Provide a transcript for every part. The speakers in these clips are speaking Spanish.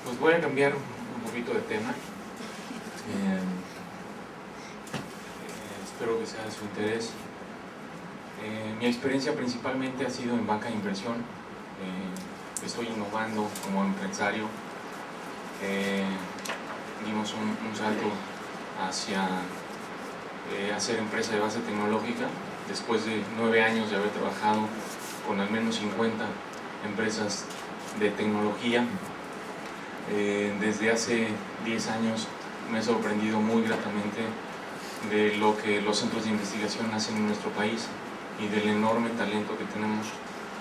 Pues voy a cambiar un poquito de tema. Espero que sea de su interés. Mi experiencia principalmente ha sido en banca de inversión. Estoy innovando como empresario. Dimos un salto hacia hacer empresa de base tecnológica después de 9 años de haber trabajado con al menos 50 empresas de tecnología. Desde hace 10 años me he sorprendido muy gratamente de lo que los centros de investigación hacen en nuestro país y del enorme talento que tenemos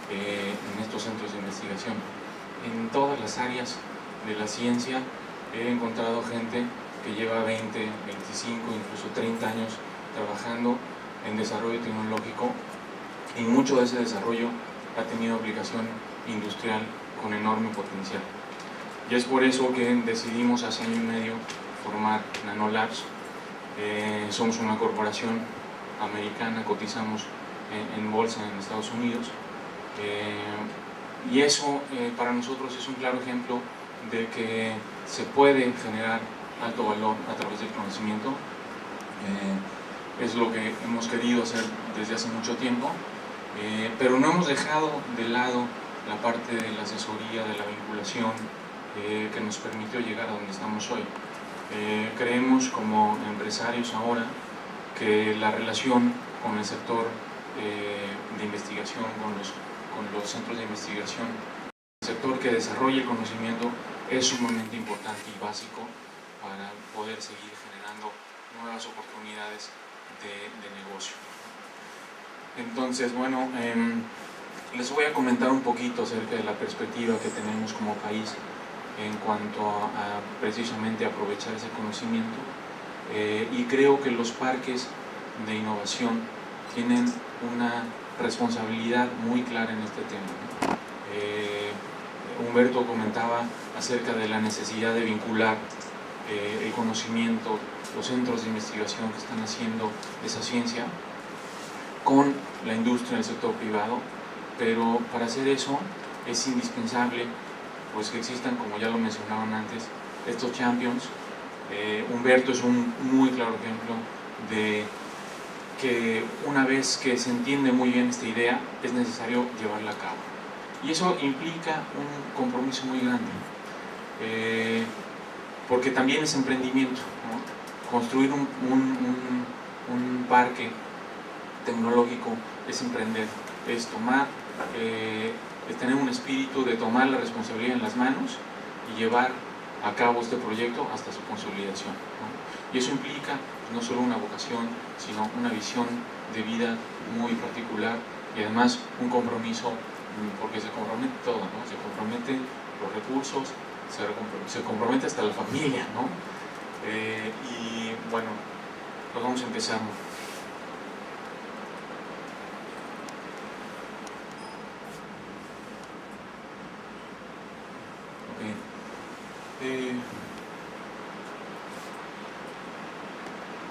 en estos centros de investigación. En todas las áreas de la ciencia he encontrado gente que lleva 20, 25, incluso 30 años trabajando en desarrollo tecnológico, y mucho de ese desarrollo ha tenido aplicación industrial con enorme potencial. Y es por eso que decidimos hace año y medio formar Nanolabs. Somos una corporación americana, cotizamos en bolsa en Estados Unidos, y eso para nosotros es un claro ejemplo de que se puede generar alto valor a través del conocimiento. Es lo que hemos querido hacer desde hace mucho tiempo, pero no hemos dejado de lado la parte de la asesoría, de la vinculación, que nos permitió llegar a donde estamos hoy. Creemos como empresarios ahora que la relación con el sector de investigación, con los centros de investigación, el sector que desarrolla el conocimiento, es sumamente importante y básico para poder seguir generando nuevas oportunidades de negocio. Entonces, bueno, les voy a comentar un poquito acerca de la perspectiva que tenemos como país en cuanto a precisamente aprovechar ese conocimiento, y creo que los parques de innovación tienen una responsabilidad muy clara en este tema. Humberto comentaba acerca de la necesidad de vincular el conocimiento, los centros de investigación que están haciendo esa ciencia con la industria, el sector privado, pero para hacer eso es indispensable pues que existan, como ya lo mencionaban antes, estos champions. Humberto es un muy claro ejemplo de que una vez que se entiende muy bien esta idea, es necesario llevarla a cabo. Y eso implica un compromiso muy grande, porque también es emprendimiento, ¿no? Construir un parque tecnológico es emprender, es tomar, es tener un espíritu de tomar la responsabilidad en las manos y llevar a cabo este proyecto hasta su consolidación, ¿no? Y eso implica no solo una vocación, sino una visión de vida muy particular y además un compromiso, porque se compromete todo, ¿no? Se comprometen los recursos, se compromete hasta la familia, ¿no? Y bueno, pues vamos a empezar.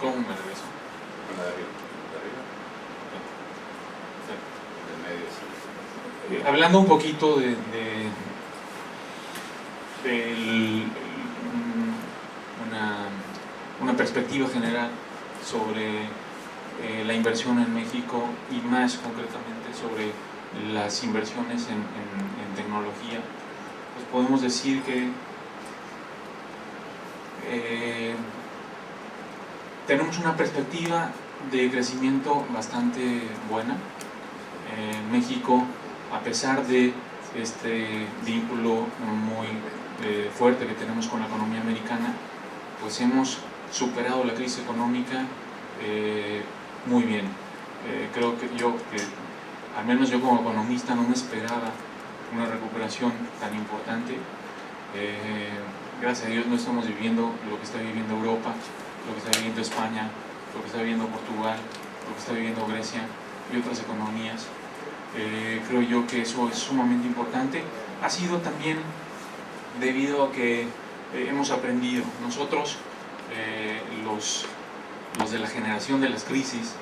¿Cómo me regreso? Con la de arriba. ¿De arriba? Hablando un poquito de una perspectiva general sobre la inversión en México y más concretamente sobre las inversiones en tecnología, pues podemos decir que tenemos una perspectiva de crecimiento bastante buena. México, a pesar de este vínculo muy fuerte que tenemos con la economía americana, pues hemos superado la crisis económica muy bien. Creo que al menos yo como economista no me esperaba una recuperación tan importante. Gracias a Dios no estamos viviendo lo que está viviendo Europa, lo que está viviendo España, lo que está viviendo Portugal, lo que está viviendo Grecia y otras economías. Creo yo que eso es sumamente importante. Ha sido también debido a que hemos aprendido. Nosotros, los de la generación de las crisis,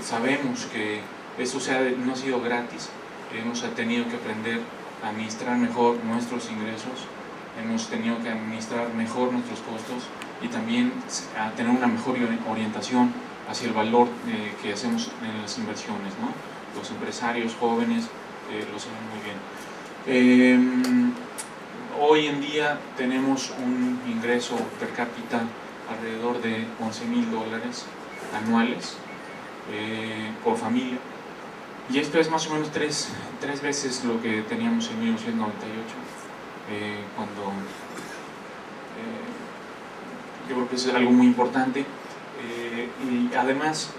sabemos que esto no ha sido gratis. Hemos tenido que aprender a administrar mejor nuestros ingresos, hemos tenido que administrar mejor nuestros costos y también a tener una mejor orientación hacia el valor que hacemos en las inversiones, ¿no? Los empresarios jóvenes lo saben muy bien. Hoy en día tenemos un ingreso per cápita alrededor de $11,000 anuales por familia, y esto es más o menos tres veces lo que teníamos en 1998, cuando yo creo que es algo muy importante. Y además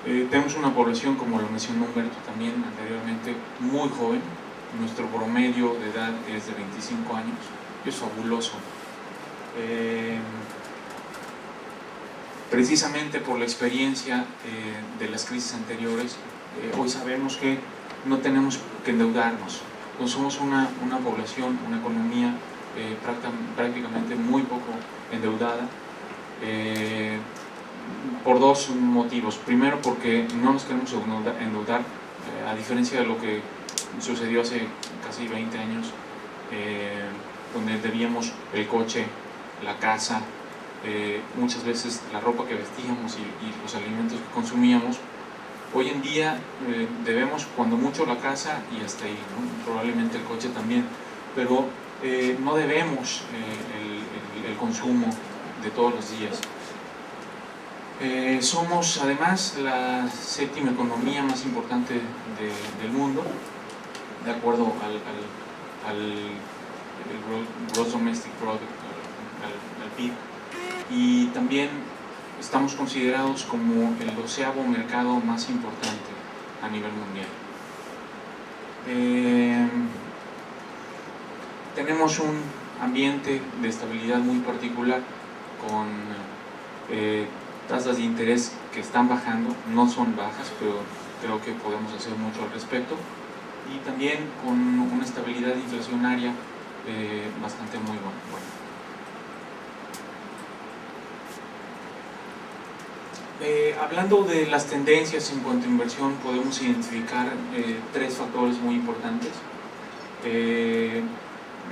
tenemos una población, como lo mencionó Humberto también anteriormente, muy joven. Nuestro promedio de edad es de 25 años, es fabuloso. Precisamente por la experiencia de las crisis anteriores, hoy sabemos que no tenemos que endeudarnos. Pues somos una población, una economía prácticamente muy poco endeudada, por dos motivos. Primero, porque no nos queremos endeudar, a diferencia de lo que sucedió hace casi 20 años, donde debíamos el coche, la casa, muchas veces la ropa que vestíamos y los alimentos que consumíamos. Hoy en día debemos cuando mucho la casa y hasta ahí, ¿no? Probablemente el coche también, pero no debemos el consumo de todos los días. Somos además la séptima economía más importante del mundo, de acuerdo al Gross Domestic Product, al PIB, y también estamos considerados como el 12º mercado más importante a nivel mundial. Tenemos un ambiente de estabilidad muy particular, con tasas de interés que están bajando, no son bajas, pero creo que podemos hacer mucho al respecto, y también con una estabilidad inflacionaria bastante muy buena. Hablando de las tendencias en cuanto a inversión, podemos identificar tres factores muy importantes.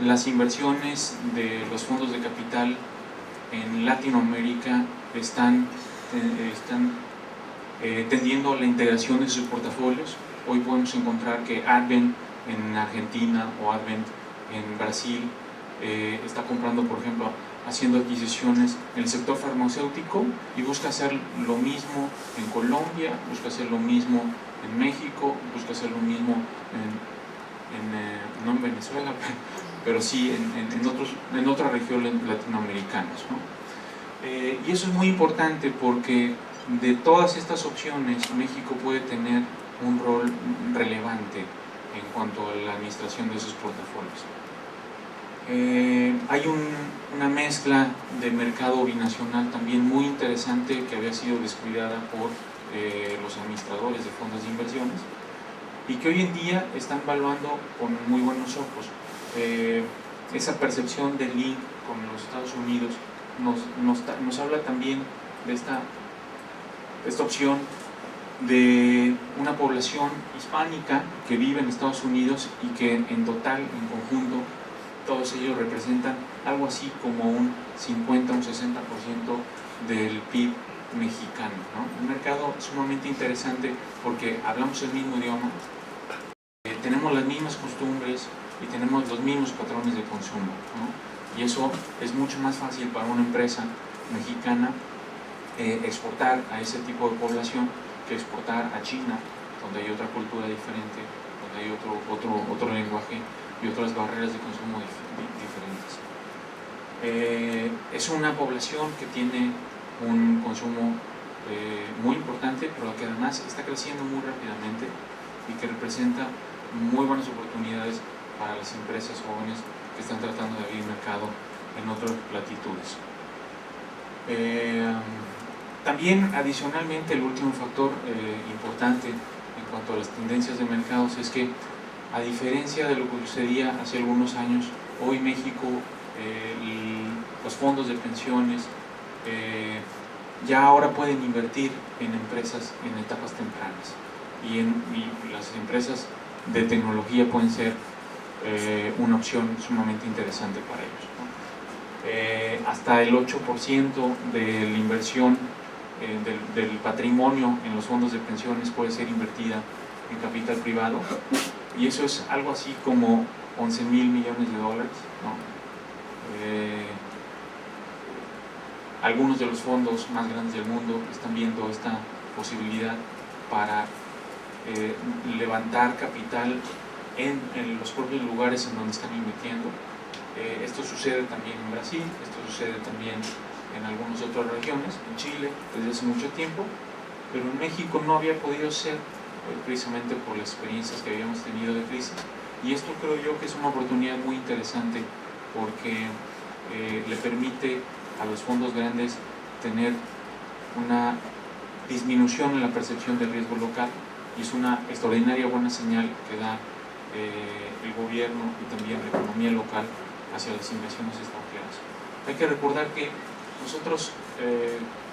Las inversiones de los fondos de capital en Latinoamérica están tendiendo a la integración de sus portafolios. Hoy podemos encontrar que Advent en Argentina o Advent en Brasil está comprando, por ejemplo, haciendo adquisiciones en el sector farmacéutico, y busca hacer lo mismo en Colombia, busca hacer lo mismo en México, busca hacer lo mismo no en Venezuela, pero sí en otras regiones latinoamericanas, ¿no? Y eso es muy importante porque de todas estas opciones México puede tener un rol relevante en cuanto a la administración de sus portafolios. Hay una mezcla de mercado binacional también muy interesante que había sido descuidada por los administradores de fondos de inversiones y que hoy en día están valuando con muy buenos ojos. Esa percepción del link con los Estados Unidos nos habla también de esta opción de una población hispánica que vive en Estados Unidos y que en total, en conjunto, todos ellos representan algo así como un 50 o un 60% del PIB mexicano, ¿no? Un mercado sumamente interesante porque hablamos el mismo idioma, tenemos las mismas costumbres y tenemos los mismos patrones de consumo, ¿no? Y eso es mucho más fácil para una empresa mexicana exportar a ese tipo de población que exportar a China, donde hay otra cultura diferente, donde hay otro lenguaje y otras barreras de consumo diferentes. Es una población que tiene un consumo muy importante, pero que además está creciendo muy rápidamente y que representa muy buenas oportunidades para las empresas jóvenes que están tratando de abrir mercado en otras latitudes. También, adicionalmente, el último factor importante en cuanto a las tendencias de mercados es que, a diferencia de lo que sucedía hace algunos años, hoy México, los fondos de pensiones ya ahora pueden invertir en empresas en etapas tempranas, y las empresas de tecnología pueden ser una opción sumamente interesante para ellos, ¿no? Hasta el 8% de la inversión del patrimonio en los fondos de pensiones puede ser invertida en capital privado, y eso es algo así como 11,000 millones de dólares, ¿no? Algunos de los fondos más grandes del mundo están viendo esta posibilidad para levantar capital en los propios lugares en donde están invirtiendo. Esto sucede también en Brasil, esto sucede también en algunas otras regiones, en Chile desde hace mucho tiempo, pero en México no había podido ser, precisamente por las experiencias que habíamos tenido de crisis, y esto creo yo que es una oportunidad muy interesante porque le permite a los fondos grandes tener una disminución en la percepción del riesgo local, y es una extraordinaria buena señal que da el gobierno y también la economía local hacia las inversiones extranjeras. Hay que recordar que nosotros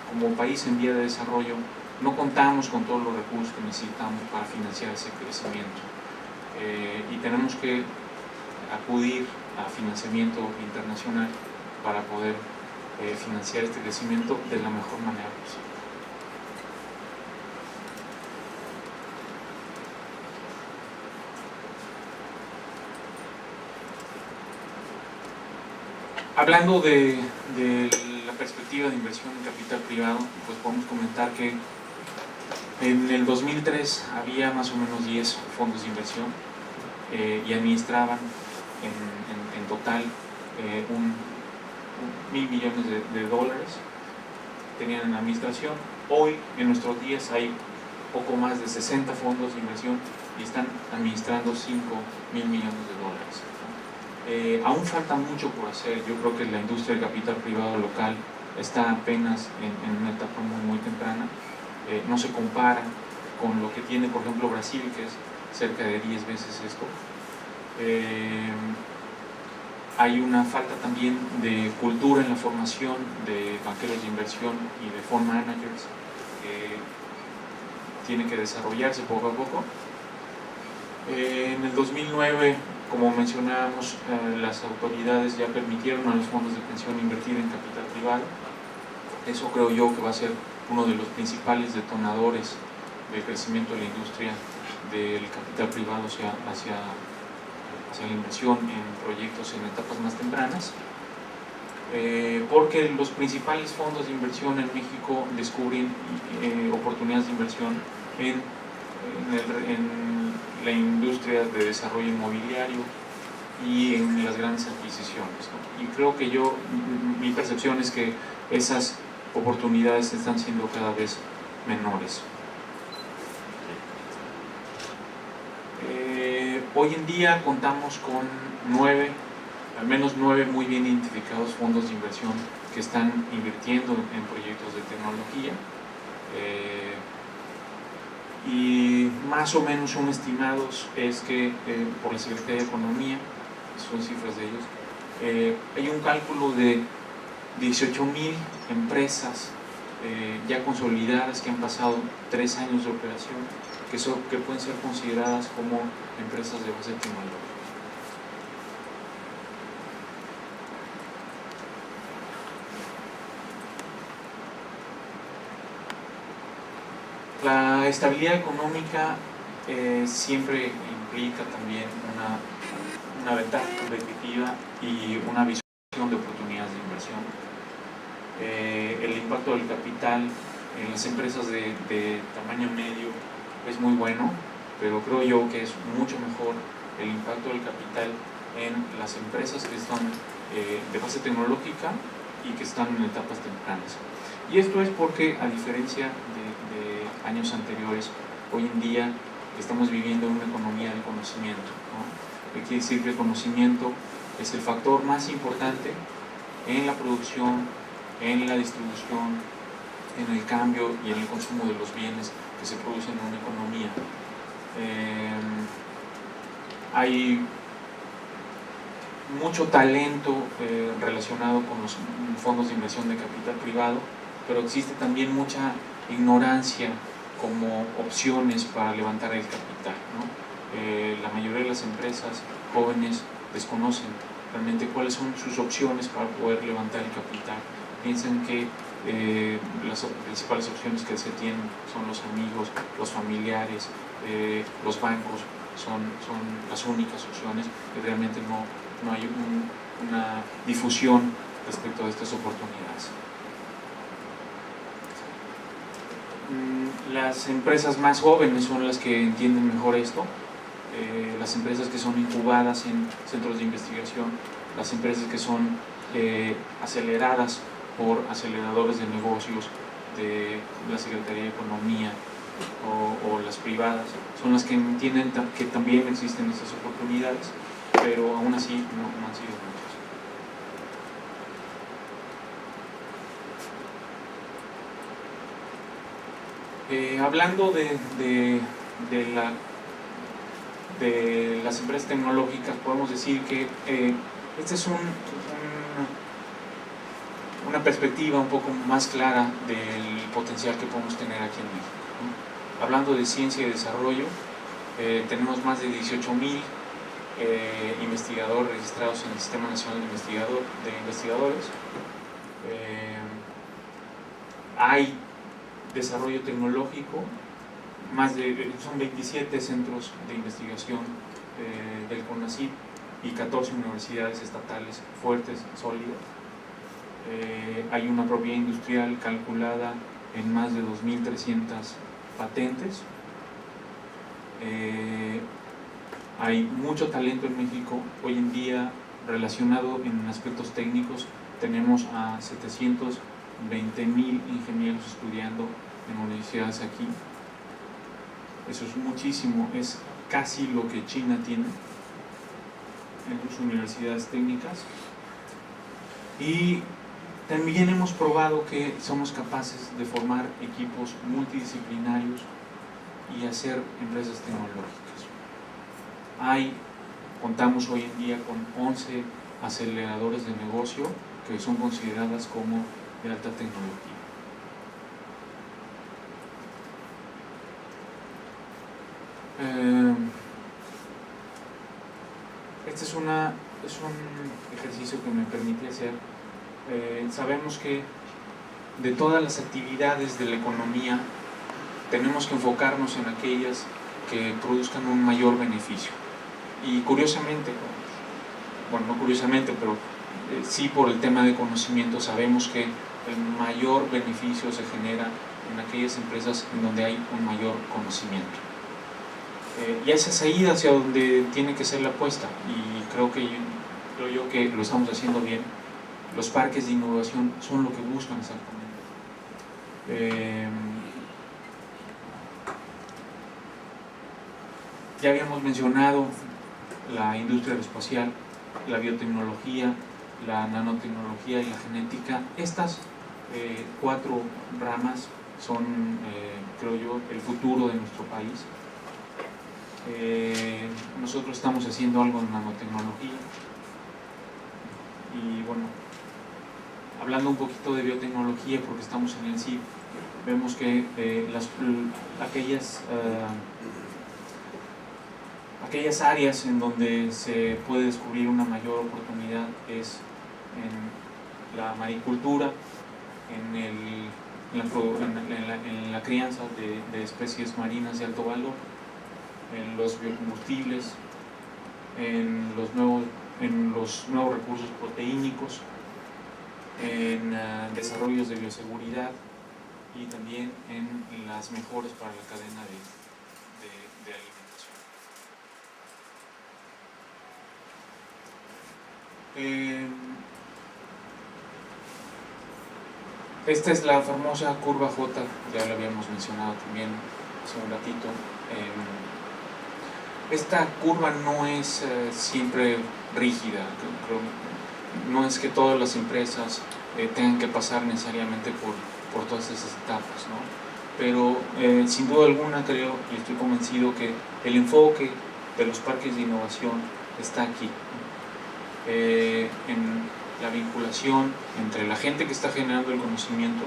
como país en vía de desarrollo no contamos con todos los recursos que necesitamos para financiar ese crecimiento, y tenemos que acudir a financiamiento internacional para poder financiar este crecimiento de la mejor manera posible. Hablando de la perspectiva de inversión en capital privado, pues podemos comentar que en el 2003 había más o menos 10 fondos de inversión y administraban en total 1,000 millones de dólares, tenían en administración. Hoy, en nuestros días, hay poco más de 60 fondos de inversión y están administrando 5,000 millones de dólares. Aún falta mucho por hacer. Yo creo que la industria del capital privado local está apenas en una etapa muy temprana. No se compara con lo que tiene, por ejemplo, Brasil, que es cerca de 10 veces esto. Hay una falta también de cultura en la formación de banqueros de inversión y de fund managers, que tiene que desarrollarse poco a poco. En el 2009, como mencionábamos, las autoridades ya permitieron a los fondos de pensión invertir en capital privado. Eso creo yo que va a ser uno de los principales detonadores del crecimiento de la industria del capital privado hacia la inversión en proyectos en etapas más tempranas, porque los principales fondos de inversión en México descubren oportunidades de inversión en la industria de desarrollo inmobiliario y en las grandes adquisiciones, ¿no? Y creo que mi percepción es que esas oportunidades están siendo cada vez menores. Hoy en día contamos con al menos 9 muy bien identificados fondos de inversión que están invirtiendo en proyectos de tecnología, y más o menos son estimados es que por la Secretaría de Economía, son cifras de ellos, hay un cálculo de 18,000 empresas ya consolidadas que han pasado 3 años de operación, que pueden ser consideradas como empresas de base tecnológica. La estabilidad económica siempre implica también una ventaja competitiva y una visión de oportunidades de inversión. El impacto del capital en las empresas de tamaño medio es muy bueno, pero creo yo que es mucho mejor el impacto del capital en las empresas que están de base tecnológica y que están en etapas tempranas. Y esto es porque, a diferencia de años anteriores, hoy en día estamos viviendo una economía del conocimiento, ¿no? Quiere decir que el conocimiento es el factor más importante en la producción, en la distribución, en el cambio y en el consumo de los bienes que se producen en una economía. Hay mucho talento relacionado con los fondos de inversión de capital privado, pero existe también mucha ignorancia como opciones para levantar el capital, ¿no? La mayoría de las empresas jóvenes desconocen realmente cuáles son sus opciones para poder levantar el capital. Piensan que las principales opciones que se tienen son los amigos, los familiares, los bancos son las únicas opciones, y realmente no hay una difusión respecto a estas oportunidades. Las empresas más jóvenes son las que entienden mejor esto, las empresas que son incubadas en centros de investigación, las empresas que son aceleradas por aceleradores de negocios de la Secretaría de Economía o las privadas, son las que entienden que también existen estas oportunidades, pero aún así no han sido muchas. Hablando de las empresas tecnológicas, podemos decir que esta es una perspectiva un poco más clara del potencial que podemos tener aquí en México, ¿no? Hablando de ciencia y desarrollo, tenemos más de 18,000 investigadores registrados en el Sistema Nacional de Investigadores. Hay desarrollo tecnológico, son 27 centros de investigación del CONACYT y 14 universidades estatales fuertes, sólidas. Hay una propiedad industrial calculada en más de 2.300 patentes. Hay mucho talento en México. Hoy en día, relacionado en aspectos técnicos, tenemos a 720,000 ingenieros estudiando en universidades aquí. Eso es muchísimo, es casi lo que China tiene en sus universidades técnicas. Y también hemos probado que somos capaces de formar equipos multidisciplinarios y hacer empresas tecnológicas. Contamos hoy en día con 11 aceleradores de negocio que son consideradas como de alta tecnología. Este es un ejercicio que me permite hacer. Sabemos que de todas las actividades de la economía tenemos que enfocarnos en aquellas que produzcan un mayor beneficio. Y curiosamente, bueno, no curiosamente, pero sí, por el tema de conocimiento, sabemos que el mayor beneficio se genera en aquellas empresas en donde hay un mayor conocimiento. Y es ahí hacia donde tiene que ser la apuesta, y creo yo que lo estamos haciendo bien. Los parques de innovación son lo que buscan exactamente. Ya habíamos mencionado la industria aeroespacial, la biotecnología, la nanotecnología y la genética. Estas 4 ramas son, creo yo, el futuro de nuestro país. Nosotros estamos haciendo algo en nanotecnología. Y bueno, hablando un poquito de biotecnología, porque estamos en el CIP, vemos que aquellas áreas en donde se puede descubrir una mayor oportunidad es en la maricultura, en la crianza de especies marinas de alto valor, en los biocombustibles, en los nuevos recursos proteínicos, en desarrollos de bioseguridad y también en las mejoras para la cadena de alimentación. Esta es la famosa curva J, ya la habíamos mencionado también hace un ratito. Esta curva no es siempre rígida, no es que todas las empresas tengan que pasar necesariamente por todas esas etapas, ¿no? Pero sin duda alguna creo y estoy convencido que el enfoque de los parques de innovación está aquí, en la vinculación entre la gente que está generando el conocimiento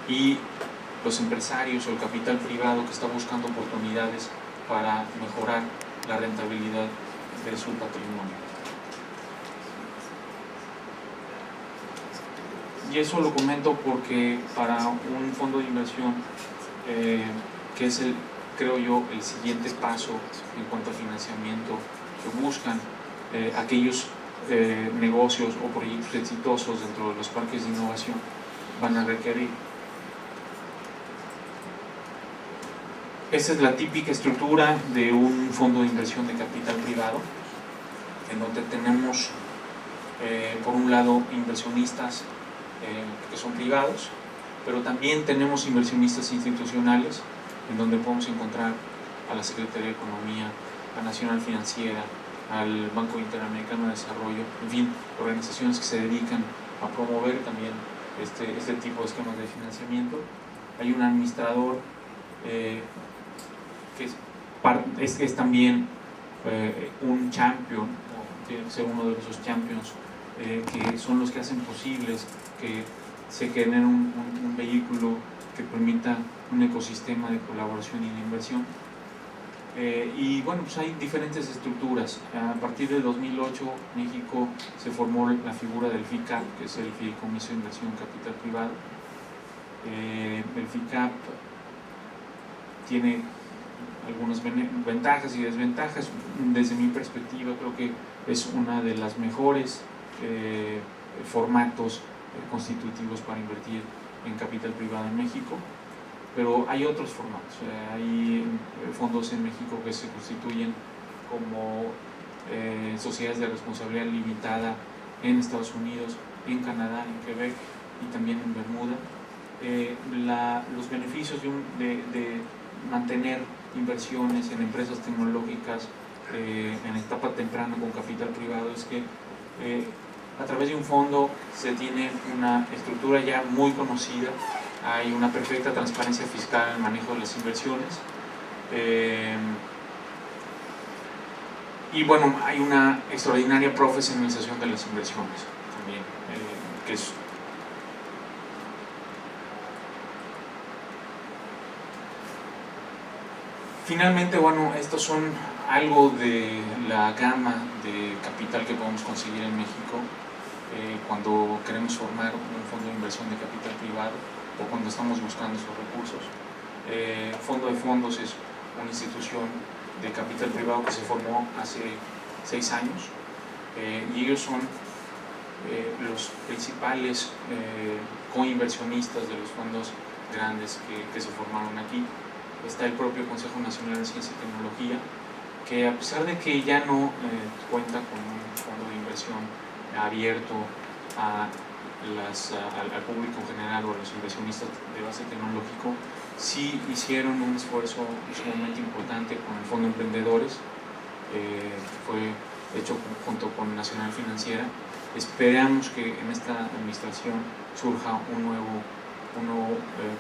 y los empresarios o el capital privado que está buscando oportunidades para mejorar la rentabilidad de su patrimonio. Y eso lo comento porque para un fondo de inversión, que es creo yo, el siguiente paso en cuanto a financiamiento que buscan aquellos negocios o proyectos exitosos dentro de los parques de innovación, van a requerir. Esa es la típica estructura de un fondo de inversión de capital privado, en donde tenemos por un lado inversionistas que son privados, pero también tenemos inversionistas institucionales, en donde podemos encontrar a la Secretaría de Economía, a Nacional Financiera, al Banco Interamericano de Desarrollo, en fin, organizaciones que se dedican a promover también este tipo de esquemas de financiamiento. Hay un administrador que es también un champion, o tiene que ser uno de esos champions, que son los que hacen posibles que se genere un vehículo que permita un ecosistema de colaboración y de inversión. Y bueno, pues hay diferentes estructuras. A partir de 2008, México se formó la figura del FICAP, que es el Fideicomiso de Inversión Capital Privado. El FICAP tiene algunas ventajas y desventajas. Desde mi perspectiva, creo que es una de las mejores formatos constitutivos para invertir en capital privado en México, pero hay otros formatos. Hay fondos en México que se constituyen como sociedades de responsabilidad limitada en Estados Unidos, en Canadá, en Quebec y también en Bermuda. Los beneficios de mantener inversiones en empresas tecnológicas en etapa temprana con capital privado es que a través de un fondo se tiene una estructura ya muy conocida, hay una perfecta transparencia fiscal en el manejo de las inversiones, y bueno, hay una extraordinaria profesionalización de las inversiones también, que es finalmente, bueno, estos son algo de la gama de capital que podemos conseguir en México cuando queremos formar un fondo de inversión de capital privado o cuando estamos buscando esos recursos. Fondo de Fondos es una institución de capital privado que se formó hace 6 años y ellos son los principales coinversionistas de los fondos grandes que se formaron aquí. Está el propio Consejo Nacional de Ciencia y Tecnología, que a pesar de que ya no cuenta con un fondo de inversión abierto al público en general o a los inversionistas de base tecnológico, sí hicieron un esfuerzo sumamente importante con el Fondo Emprendedores, fue hecho junto con Nacional Financiera. Esperamos que en esta administración surja un nuevo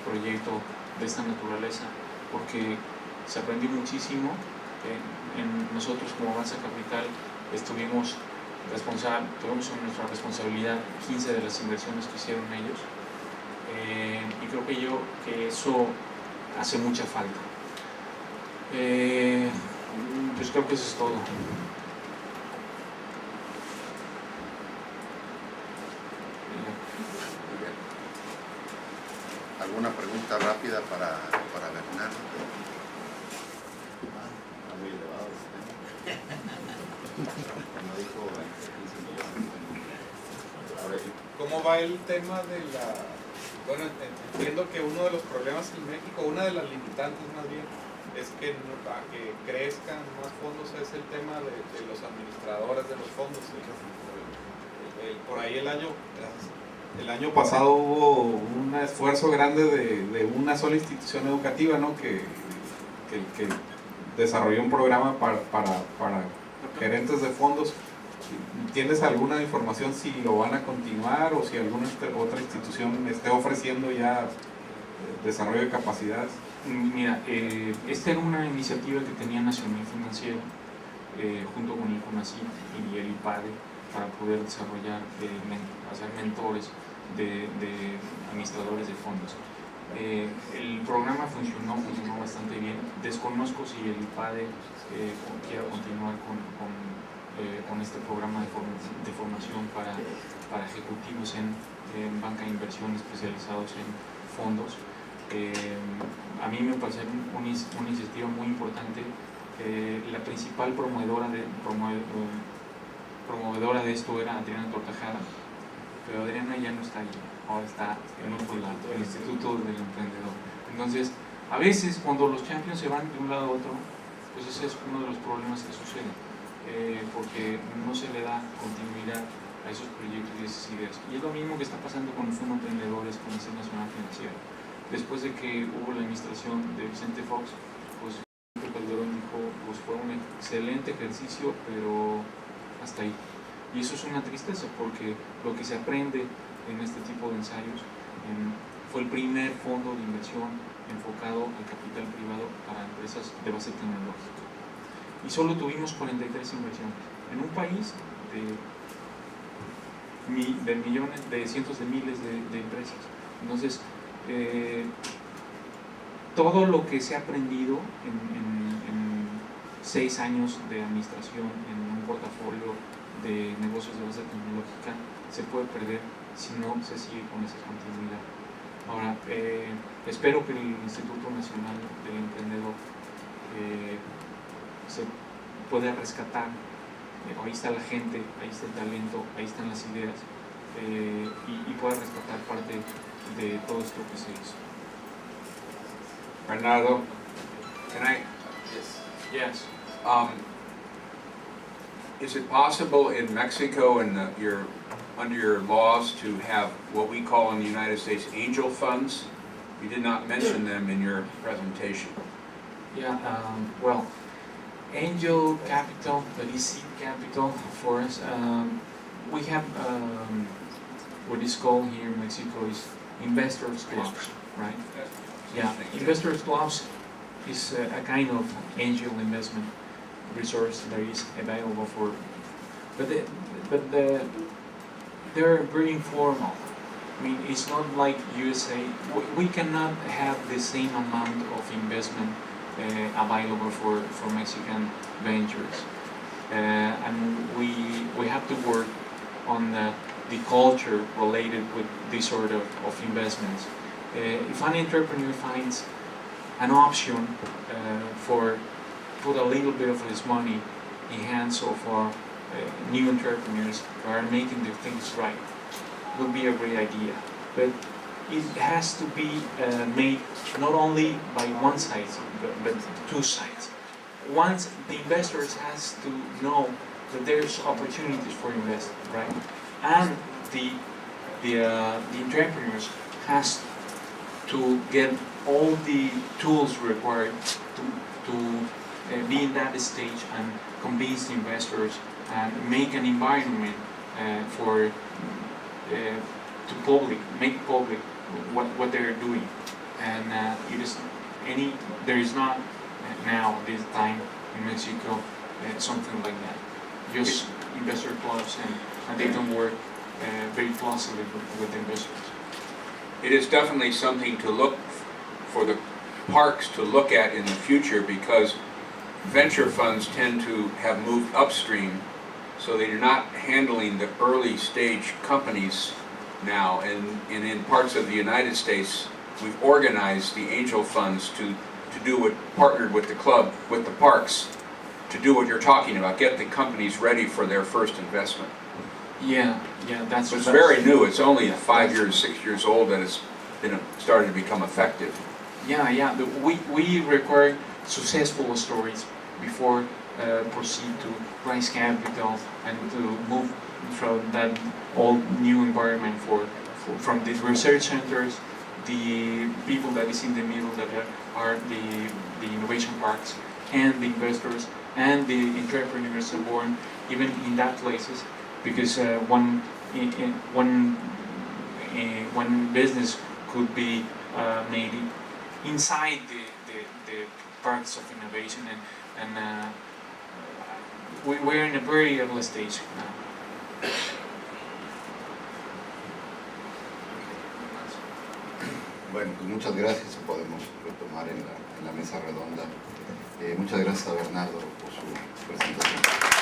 proyecto de esta naturaleza, porque se aprendió muchísimo. Nosotros como Avanza Capital tuvimos en nuestra responsabilidad 15 de las inversiones que hicieron ellos, y creo que eso hace mucha falta. Pues creo que eso es todo. ¿Alguna pregunta rápida para Bernardo? Está muy elevado este tema. Como dijo, 15 millones. A ver. ¿Cómo va el tema de la...? Bueno, entiendo que uno de los problemas en México, una de las limitantes más bien, es que para que crezcan más fondos es el tema de los administradores de los fondos. Por ahí el año pasado hubo un esfuerzo grande de una sola institución educativa, ¿no? que desarrolló un programa para gerentes de fondos. ¿Tienes alguna información si lo van a continuar o si alguna otra institución esté ofreciendo ya desarrollo de capacidades? Mira, esta era una iniciativa que tenía Nacional Financiera junto con el CONACYT y el IPADE para poder desarrollar, hacer mentores de administradores de fondos. El programa funcionó bastante bien. Desconozco si el IPADE quiera continuar con con este programa de formación para ejecutivos en banca de inversión especializados en fondos. A mí me parece una iniciativa muy importante. La principal promovedora de esto era Adriana Tortajada, pero Adriana ya no está ahí, ahora está en otro lado, el Instituto del Emprendedor. Entonces, a veces cuando los champions se van de un lado a otro, pues ese es uno de los problemas que sucede, porque no se le da continuidad a esos proyectos y esas ideas. Y es lo mismo que está pasando con el Fondo Emprendedores, con el Centro Nacional Financiero. Después de que hubo la administración de Vicente Fox, pues Calderón dijo, pues fue un excelente ejercicio, pero hasta ahí. Y eso es una tristeza, porque lo que se aprende en este tipo de ensayos fue el primer fondo de inversión enfocado al capital privado para empresas de base tecnológica. Y solo tuvimos 43 inversiones en un país de millones, de cientos de miles de empresas. Entonces, todo lo que se ha aprendido en 6 años de administración en un portafolio de negocios de base tecnológica se puede perder si no se sigue con esa continuidad. Ahora, espero que el Instituto Nacional del Emprendedor se pueda rescatar. Ahí está la gente, ahí está el talento, ahí están las ideas, y pueda rescatar parte de todo esto que se hizo. Bernardo, can I? Yes. Is it possible in Mexico and under your laws to have what we call in the United States angel funds? You did not mention them in your presentation. Yeah, well, angel capital, that is seed capital for us. We have what is called here in Mexico is investors clubs, right? Yeah, investors clubs is a kind of angel investment resource that is available for, but they're very informal. I mean, it's not like USA. We cannot have the same amount of investment available for Mexican ventures, and we have to work on the culture related with this sort of investments. If an entrepreneur finds an option for put a little bit of his money in hands of new entrepreneurs who are making their things right, would be a great idea. But it has to be made not only by one side, but two sides. Once the investors has to know that there's opportunities for investment, right? And the entrepreneurs has to get all the tools required to be in that stage and convince the investors and make an environment for to make public what they're doing. And there is not now this time in Mexico something like that. Just investor clubs, and they don't work very closely with investors. It is definitely something to look for the parks to look at in the future, because venture funds tend to have moved upstream, so they're not handling the early stage companies now. And in parts of the United States, we've organized the angel funds to do what, partnered with the club, with the parks, to do what you're talking about, get the companies ready for their first investment. Yeah, that's. It's very new. It's only 5 years, 6 years old that it's started to become effective. Yeah. We require successful stories before proceed to raise capital and to move from that old new environment from the research centers, the people that is in the middle that are the innovation parks, and the investors and the entrepreneurs born even in that places, because one business could be made inside the parks of innovation, and we're in a very early stage now. Bueno, pues muchas gracias. Podemos retomar en la mesa redonda. Muchas gracias a Bernardo por su presentación.